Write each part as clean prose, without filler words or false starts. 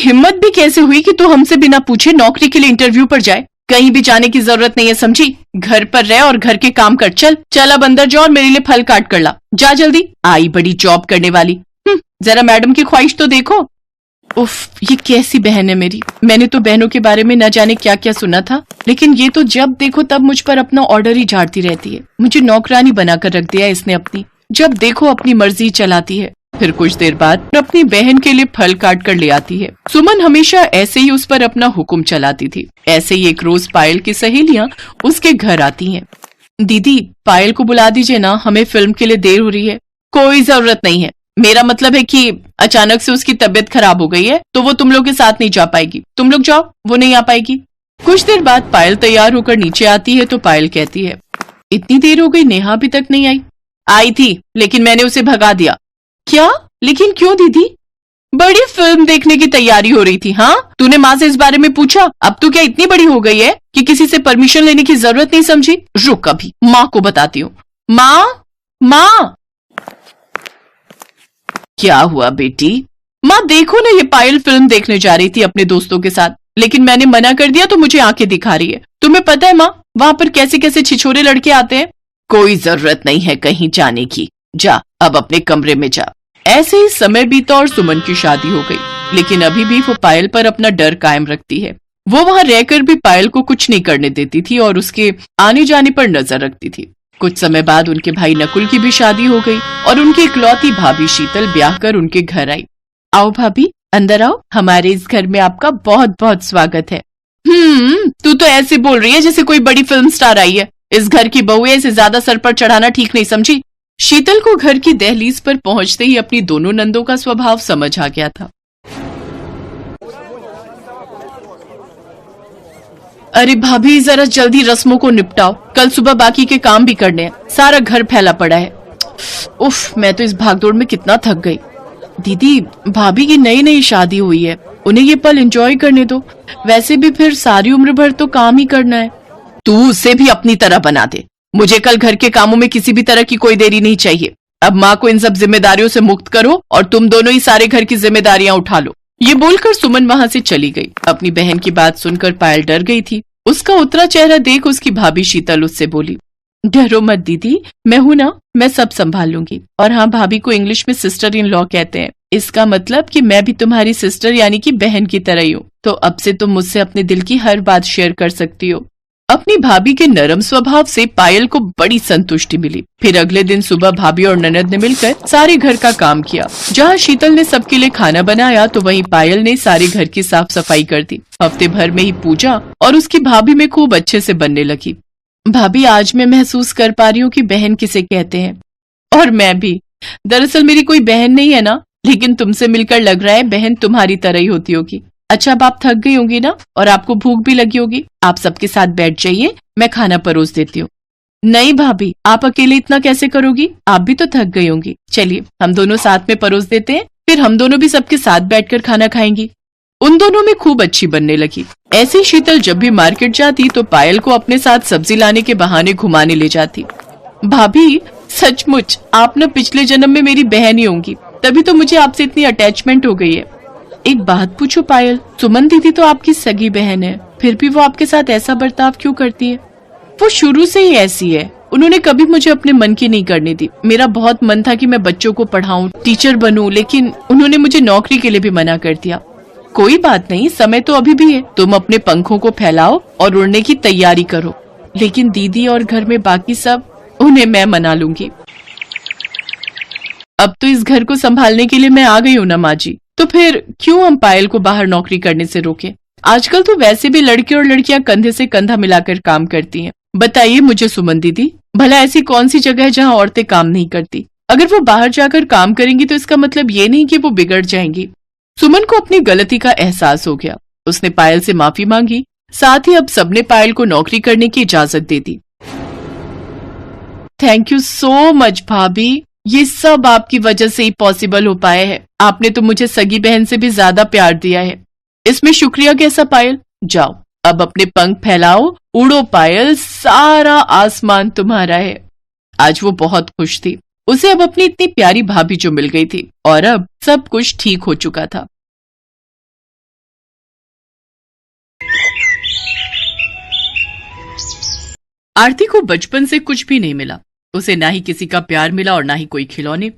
हिम्मत भी कैसे हुई कि तू हमसे बिना पूछे नौकरी के लिए इंटरव्यू पर जाए? कहीं भी जाने की जरूरत नहीं है, समझी? घर पर रह और घर के काम कर। चल चल अब अंदर जा और मेरे लिए फल काट कर ला। जा जल्दी। आई बड़ी जॉब करने वाली। जरा मैडम की ख्वाहिश तो देखो। उफ, ये कैसी बहन है मेरी। मैंने तो बहनों के बारे में न जाने क्या क्या सुना था, लेकिन ये तो जब देखो तब मुझ पर अपना ऑर्डर ही झाड़ती रहती है। मुझे नौकरानी बनाकर रख दिया इसने अपनी। जब देखो अपनी मर्जी चलाती है। फिर कुछ देर बाद अपनी बहन के लिए फल काट कर ले आती है। सुमन हमेशा ऐसे ही उस पर अपना हुक्म चलाती थी। ऐसे ही एक रोज पायल की सहेलियां उसके घर आती हैं। दीदी, पायल को बुला दीजिए ना, हमें फिल्म के लिए देर हो रही है। कोई जरूरत नहीं है। मेरा मतलब है कि अचानक से उसकी तबीयत खराब हो गई है तो वो तुम लोग के साथ नहीं जा पाएगी। तुम लोग जाओ, वो नहीं आ पाएगी। कुछ देर बाद पायल तैयार होकर नीचे आती है तो पायल कहती है, इतनी देर हो गई, नेहा अभी तक नहीं आई। आई थी लेकिन मैंने उसे भगा दिया। क्या? लेकिन क्यों दीदी? बड़ी फिल्म देखने की तैयारी हो रही थी। हाँ, तूने माँ से इस बारे में पूछा? अब तो क्या इतनी बड़ी हो गई है कि किसी से परमिशन लेने की जरूरत नहीं समझी? रुक, अभी माँ को बताती हूँ। माँ, क्या हुआ बेटी? माँ देखो ना, ये पायल फिल्म देखने जा रही थी अपने दोस्तों के साथ, लेकिन मैंने मना कर दिया तो मुझे आंखें दिखा रही है। तुम्हें पता है माँ, वहां पर कैसे कैसे छिछोरे लड़के आते हैं। कोई जरूरत नहीं है कहीं जाने की। जा अब अपने कमरे में जा। ऐसे ही समय बीता और सुमन की शादी हो गई, लेकिन अभी भी वो पायल पर अपना डर कायम रखती है। वो वहां रहकर भी पायल को कुछ नहीं करने देती थी और उसके आने जाने पर नजर रखती थी। कुछ समय बाद उनके भाई नकुल की भी शादी हो गई और उनकी इकलौती भाभी शीतल ब्याह कर उनके घर आई। आओ भाभी, अंदर आओ, हमारे इस घर में आपका बहुत बहुत स्वागत है। तू तो ऐसे बोल रही है जैसे कोई बड़ी फिल्म स्टार आई है। इस घर की बहू है, इसे ज्यादा सर पर चढ़ाना ठीक नहीं, समझी? शीतल को घर की दहलीज पर पहुंचते ही अपनी दोनों नंदों का स्वभाव समझ आ गया था। अरे भाभी, जरा जल्दी रस्मों को निपटाओ, कल सुबह बाकी के काम भी करने हैं। सारा घर फैला पड़ा है। उफ, मैं तो इस भागदौड़ में कितना थक गई। दीदी, भाभी की नई नई शादी हुई है, उन्हें ये पल एंजॉय करने दो। वैसे भी फिर सारी उम्र भर तो काम ही करना है। तू उसे भी अपनी तरह बना दे। मुझे कल घर के कामों में किसी भी तरह की कोई देरी नहीं चाहिए। अब माँ को इन सब जिम्मेदारियों से मुक्त करो और तुम दोनों ही सारे घर की जिम्मेदारियां उठा लो। ये बोलकर सुमन वहां से चली गई। अपनी बहन की बात सुनकर पायल डर गई थी। उसका उतरा चेहरा देख उसकी भाभी शीतल उससे बोली, डरो मत दीदी, मैं हूं ना, मैं सब संभाल लूंगी। और हाँ, भाभी को इंग्लिश में सिस्टर इन लॉ कहते हैं। इसका मतलब कि मैं भी तुम्हारी सिस्टर यानी कि बहन की तरह ही हूँ। तो अब से तुम मुझसे अपने दिल की हर बात शेयर कर सकती हो। अपनी भाभी के नरम स्वभाव से पायल को बड़ी संतुष्टि मिली। फिर अगले दिन सुबह भाभी और ननद ने मिलकर सारे घर का काम किया। जहाँ शीतल ने सबके लिए खाना बनाया तो वहीं पायल ने सारे घर की साफ सफाई कर दी। हफ्ते भर में ही पूजा और उसकी भाभी में खूब अच्छे से बनने लगी। भाभी, आज मैं महसूस कर पा रही हूँ कि बहन किसे कहते हैं। और मैं भी। दरअसल मेरी कोई बहन नहीं है ना, लेकिन तुमसे मिलकर लग रहा है बहन तुम्हारी तरह ही होती होगी। अच्छा, अब आप थक गई होंगी ना, और आपको भूख भी लगी होगी। आप सबके साथ बैठ जाइए, मैं खाना परोस देती हूँ। नहीं भाभी, आप अकेले इतना कैसे करोगी? आप भी तो थक गई होंगी। चलिए हम दोनों साथ में परोस देते हैं, फिर हम दोनों भी सबके साथ बैठकर खाना खाएंगी। उन दोनों में खूब अच्छी बनने लगी। ऐसी शीतल जब भी मार्केट जाती तो पायल को अपने साथ सब्जी लाने के बहाने घुमाने ले जाती। भाभी, सचमुच आप न पिछले जन्म में मेरी बहन ही होंगी, तभी तो मुझे आपसे इतनी अटैचमेंट हो गई है। एक बात पूछो पायल, सुमन दीदी तो आपकी सगी बहन है, फिर भी वो आपके साथ ऐसा बर्ताव क्यों करती है? वो शुरू से ही ऐसी है। उन्होंने कभी मुझे अपने मन की नहीं करने दी। मेरा बहुत मन था कि मैं बच्चों को पढ़ाऊं, टीचर बनूं, लेकिन उन्होंने मुझे नौकरी के लिए भी मना कर दिया। कोई बात नहीं, समय तो अभी भी है। तुम अपने पंखों को फैलाओ और उड़ने की तैयारी करो। लेकिन दीदी और घर में बाकी सब, उन्हें मैं मना लूंगी। अब तो इस घर को संभालने के लिए मैं आ गई हूँ ना माँ जी, तो फिर क्यों हम पायल को बाहर नौकरी करने से रोकें? आजकल तो वैसे भी लड़के और लड़कियां कंधे से कंधा मिलाकर काम करती हैं। बताइए मुझे सुमन दीदी, भला ऐसी कौन सी जगह है जहाँ औरतें काम नहीं करती? अगर वो बाहर जाकर काम करेंगी तो इसका मतलब ये नहीं कि वो बिगड़ जाएंगी। सुमन को अपनी गलती का एहसास हो गया। उसने पायल से माफी मांगी, साथ ही अब सबने पायल को नौकरी करने की इजाजत दे दी। थैंक यू सो मच भाभी, ये सब आपकी वजह से ही पॉसिबल हो पाया है। आपने तो मुझे सगी बहन से भी ज्यादा प्यार दिया है, इसमें शुक्रिया कैसा पायल। जाओ अब अपने पंख फैलाओ, उड़ो पायल, सारा आसमान तुम्हारा है। आज वो बहुत खुश थी। उसे अब अपनी इतनी प्यारी भाभी जो मिल गई थी और अब सब कुछ ठीक हो चुका था। आरती को बचपन से कुछ भी नहीं मिला। उसे ना ही किसी का प्यार मिला और ना ही कोई खिलौने,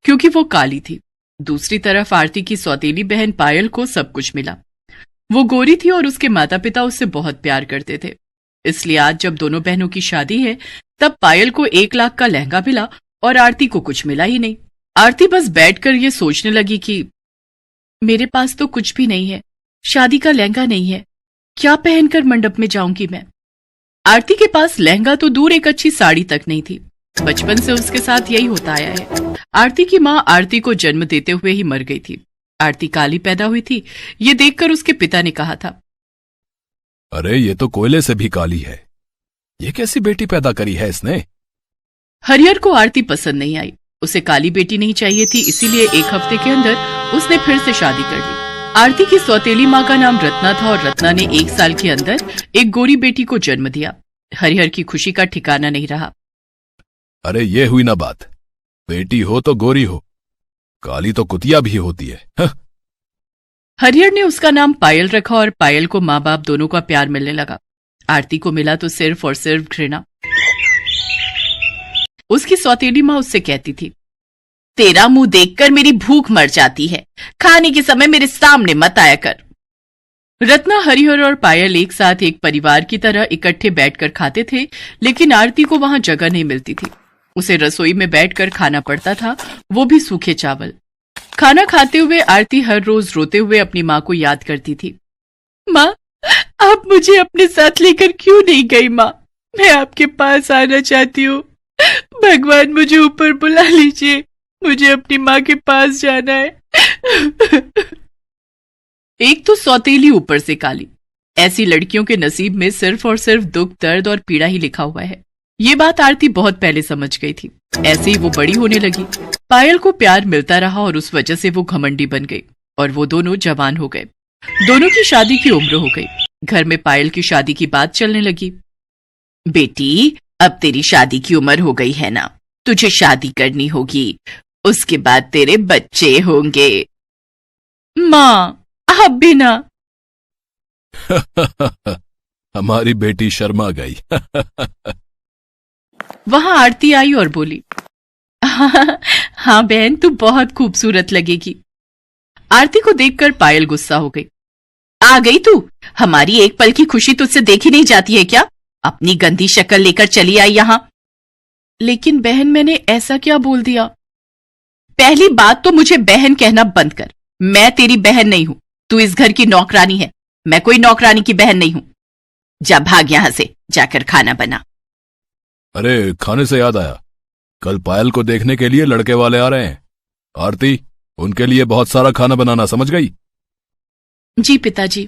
क्योंकि वो काली थी। दूसरी तरफ आरती की सौतेली बहन पायल को सब कुछ मिला। वो गोरी थी और उसके माता पिता उससे बहुत प्यार करते थे। इसलिए आज जब दोनों बहनों की शादी है तब पायल को 1 लाख का लहंगा मिला और आरती को कुछ मिला ही नहीं। आरती बस बैठकर ये सोचने लगी कि मेरे पास तो कुछ भी नहीं है, शादी का लहंगा नहीं है, क्या पहनकर मंडप में जाऊंगी मैं। आरती के पास लहंगा तो दूर, एक अच्छी साड़ी तक नहीं थी। बचपन से उसके साथ यही होता आया है। आरती की माँ आरती को जन्म देते हुए ही मर गई थी। आरती काली पैदा हुई थी, ये देखकर उसके पिता ने कहा था, अरे ये तो कोयले से भी काली है, ये कैसी बेटी पैदा करी है इसने। हरिहर को आरती पसंद नहीं आई। उसे काली बेटी नहीं चाहिए थी, इसीलिए 1 हफ्ते के अंदर उसने फिर से शादी कर ली। आरती की सौतेली माँ का नाम रत्ना था और रत्ना ने 1 साल के अंदर एक गोरी बेटी को जन्म दिया। हरिहर की खुशी का ठिकाना नहीं रहा। अरे ये हुई ना बात, बेटी हो तो गोरी हो, काली तो कुतिया भी होती है। हरिहर ने उसका नाम पायल रखा और पायल को माँ बाप दोनों का प्यार मिलने लगा। आरती को मिला तो सिर्फ और सिर्फ घृणा। उसकी सौतेली माँ उससे कहती थी, तेरा मुंह देखकर मेरी भूख मर जाती है, खाने के समय मेरे सामने मत आया कर। रत्ना, हरिहर और पायल एक साथ एक परिवार की तरह इकट्ठे बैठकर खाते थे, लेकिन आरती को वहां जगह नहीं मिलती थी। उसे रसोई में बैठकर खाना पड़ता था, वो भी सूखे चावल। खाना खाते हुए आरती हर रोज रोते हुए अपनी माँ को याद करती थी। माँ, आप मुझे अपने साथ लेकर क्यों नहीं गई? माँ, मैं आपके पास आना चाहती हूँ, भगवान मुझे ऊपर बुला लीजिए, मुझे अपनी माँ के पास जाना है। एक तो सौतेली, ऊपर से काली। ऐसी लड़कियों के नसीब में सिर्फ और सिर्फ दुख, दर्द और पीड़ा ही लिखा हुआ है। ये बात आरती बहुत पहले समझ गई थी। ऐसे ही वो बड़ी होने लगी। पायल को प्यार मिलता रहा और उस वजह से वो घमंडी बन गई और वो दोनों जवान हो गए। दोनों की शादी की उम्र हो गई। घर में पायल की शादी की बात चलने लगी। बेटी, अब तेरी शादी की उम्र हो गई है ना, तुझे शादी करनी होगी, उसके बाद तेरे बच्चे होंगे। माँ, आप भी ना। हमारी बेटी शर्मा गई। वहां आरती आई और बोली, हाँ बहन, तू बहुत खूबसूरत लगेगी। आरती को देखकर पायल गुस्सा हो गई। आ गई तू? हमारी एक पल की खुशी तुझसे देखी नहीं जाती है क्या? अपनी गंदी शक्ल लेकर चली आई यहां। लेकिन बहन, मैंने ऐसा क्या बोल दिया? पहली बात तो मुझे बहन कहना बंद कर। मैं तेरी बहन नहीं हूं, तू इस घर की नौकरानी है। मैं कोई नौकरानी की बहन नहीं हूं। जा, भाग यहां से, जाकर खाना बना। अरे, खाने से याद आया, कल पायल को देखने के लिए लड़के वाले आ रहे हैं। आरती, उनके लिए बहुत सारा खाना बनाना, समझ गई? जी पिताजी।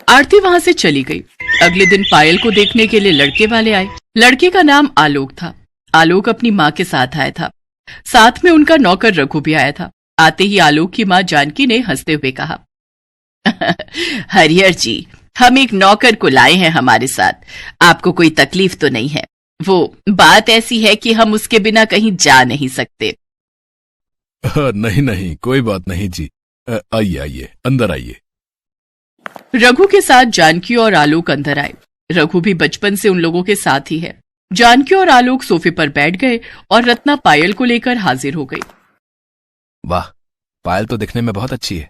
आरती वहां से चली गई। अगले दिन पायल को देखने के लिए लड़के वाले आए। लड़के का नाम आलोक था। आलोक अपनी माँ के साथ आया था। साथ में उनका नौकर रघु भी आया था। आते ही आलोक की माँ जानकी ने हंसते हुए कहा, हरिहर जी, हम एक नौकर को लाए हैं हमारे साथ। आपको कोई तकलीफ तो नहीं है? वो बात ऐसी है कि हम उसके बिना कहीं जा नहीं सकते। नहीं नहीं, कोई बात नहीं जी। आइए आइए, अंदर आइए। रघु के साथ जानकी और आलोक अंदर आए। रघु भी बचपन से उन लोगों के साथ ही है। जानकी और आलोक सोफे पर बैठ गए और रत्ना पायल को लेकर हाजिर हो गई। वाह, पायल तो दिखने में बहुत अच्छी है।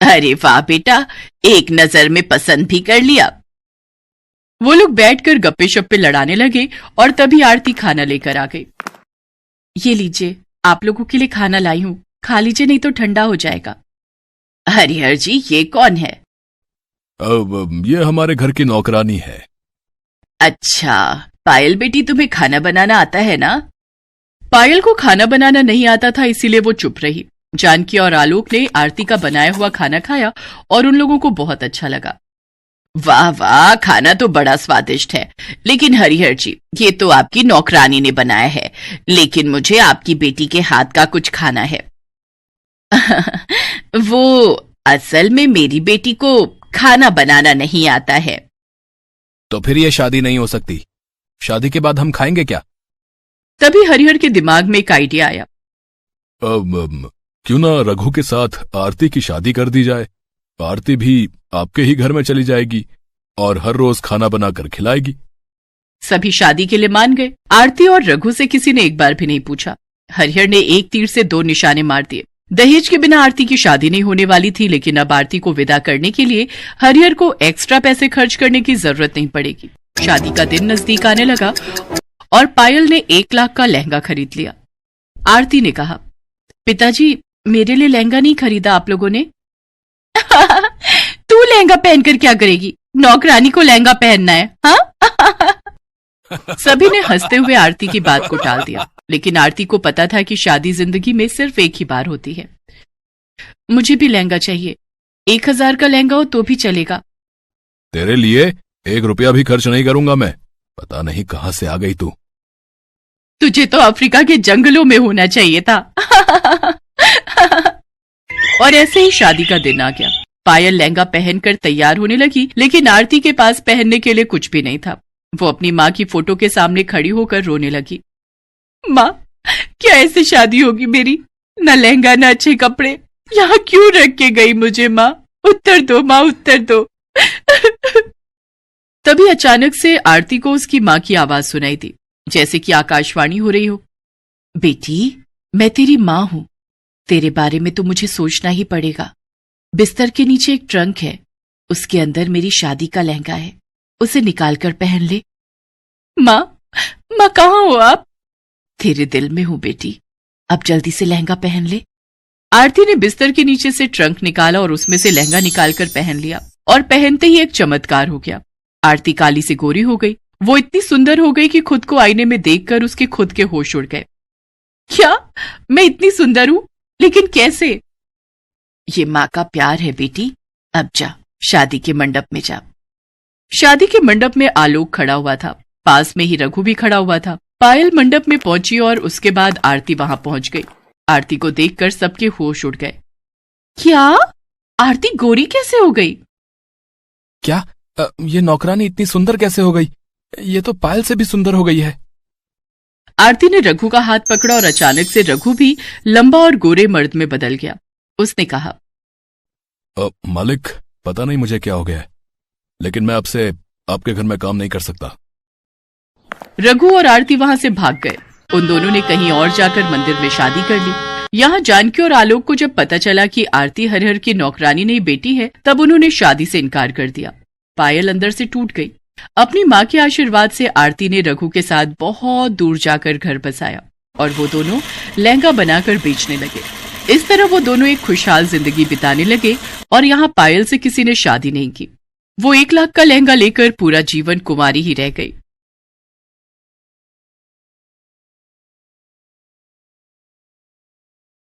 अरे वाह बेटा, एक नजर में पसंद भी कर लिया। वो लोग बैठकर गप्पे शप्पे लड़ाने लगे और तभी आरती खाना लेकर आ गई। ये लीजिए, आप लोगों के लिए खाना लाई हूं, खा लीजिए, नहीं तो ठंडा हो जाएगा। हरिहर जी, ये कौन है? ये हमारे घर की नौकरानी है। अच्छा, पायल बेटी, तुम्हें खाना बनाना आता है ना? पायल को खाना बनाना नहीं आता था, इसीलिए वो चुप रही। जानकी और आलोक ने आरती का बनाया हुआ खाना खाया और उन लोगों को बहुत अच्छा लगा। वाह वाह, खाना तो बड़ा स्वादिष्ट है। लेकिन हरिहर जी, ये तो आपकी नौकरानी ने बनाया है, लेकिन मुझे आपकी बेटी के हाथ का कुछ खाना है। वो असल में मेरी बेटी को खाना बनाना नहीं आता है। तो फिर ये शादी नहीं हो सकती। शादी के बाद हम खाएंगे क्या? तभी हरिहर के दिमाग में एक आइडिया आया। क्यों ना रघु के साथ आरती की शादी कर दी जाए। आरती भी आपके ही घर में चली जाएगी और हर रोज खाना बनाकर खिलाएगी। सभी शादी के लिए मान गए। आरती और रघु से किसी ने एक बार भी नहीं पूछा। हरिहर ने एक तीर से 2 निशाने मार दिए। दहेज के बिना आरती की शादी नहीं होने वाली थी, लेकिन अब आरती को विदा करने के लिए हरिहर को एक्स्ट्रा पैसे खर्च करने की जरूरत नहीं पड़ेगी। शादी का दिन नजदीक आने लगा और पायल ने 1 लाख का लहंगा खरीद लिया। आरती ने कहा, पिताजी मेरे लिए लहंगा नहीं खरीदा आप लोगों ने? तू लहंगा पहनकर क्या करेगी? नौकरानी को लहंगा पहनना है, हाँ? सभी ने हंसते हुए आरती की बात को टाल दिया, लेकिन आरती को पता था कि शादी जिंदगी में सिर्फ एक ही बार होती है। मुझे भी लहंगा चाहिए। 1000 का लहंगा हो तो भी चलेगा। तेरे लिए 1 रुपया भी खर्च नहीं करूंगा मैं। पता नहीं कहां से आ गई तू। तुझे तो अफ्रीका के जंगलों में होना चाहिए था। और ऐसे ही शादी का दिन आ गया। पायल लहंगा पहनकर तैयार होने लगी, लेकिन आरती के पास पहनने के लिए कुछ भी नहीं था। वो अपनी माँ की फोटो के सामने खड़ी होकर रोने लगी। माँ, क्या ऐसे शादी होगी मेरी? न लहंगा न अच्छे कपड़े। यहाँ क्यों रख के गई मुझे माँ? उत्तर दो माँ, उत्तर दो। तभी अचानक से आरती को उसकी माँ की आवाज सुनाई दी, जैसे कि आकाशवाणी हो रही हो। बेटी, मैं तेरी माँ हूं। तेरे बारे में तो मुझे सोचना ही पड़ेगा। बिस्तर के नीचे एक ट्रंक है, उसके अंदर मेरी शादी का लहंगा है। उसे निकाल कर पहन ले। माँ, माँ कहाँ हो आप? तेरे दिल में हूं बेटी, अब जल्दी से लहंगा पहन ले। आरती ने बिस्तर के नीचे से ट्रंक निकाला और उसमें से लहंगा निकालकर पहन लिया, और पहनते ही एक चमत्कार हो गया। आरती काली से गोरी हो गई। वो इतनी सुंदर हो गई कि खुद को आईने में देखकर उसके खुद के होश उड़ गए। क्या मैं इतनी सुंदर हूं? लेकिन कैसे? ये माँ का प्यार है बेटी। अब जा, शादी के मंडप में जा। शादी के मंडप में आलोक खड़ा हुआ था, पास में ही रघु भी खड़ा हुआ था। पायल मंडप में पहुंची और उसके बाद आरती वहां पहुंच गई। आरती को देखकर सबके होश उड़ गए। क्या? आरती गोरी कैसे हो गई? क्या ये नौकरानी इतनी सुंदर कैसे हो गई? ये तो पायल से भी सुंदर हो गई है। आरती ने रघु का हाथ पकड़ा और अचानक से रघु भी लंबा और गोरे मर्द में बदल गया। उसने कहा, मालिक, पता नहीं मुझे क्या हो गया है, लेकिन मैं आपसे आपके घर में काम नहीं कर सकता। रघु और आरती वहां से भाग गए। उन दोनों ने कहीं और जाकर मंदिर में शादी कर ली। यहाँ जानकी और आलोक को जब पता चला कि आरती हरिहर की नौकरानी नहीं बेटी है, तब उन्होंने शादी से इनकार कर दिया। पायल अंदर से टूट गई। अपनी माँ के आशीर्वाद से आरती ने रघु के साथ बहुत दूर जाकर घर बसाया और वो दोनों लहंगा बनाकर बेचने लगे। इस तरह वो दोनों एक खुशहाल जिंदगी बिताने लगे और यहाँ पायल से किसी ने शादी नहीं की। वो 1 लाख का लहंगा लेकर पूरा जीवन कुंवारी ही रह गई।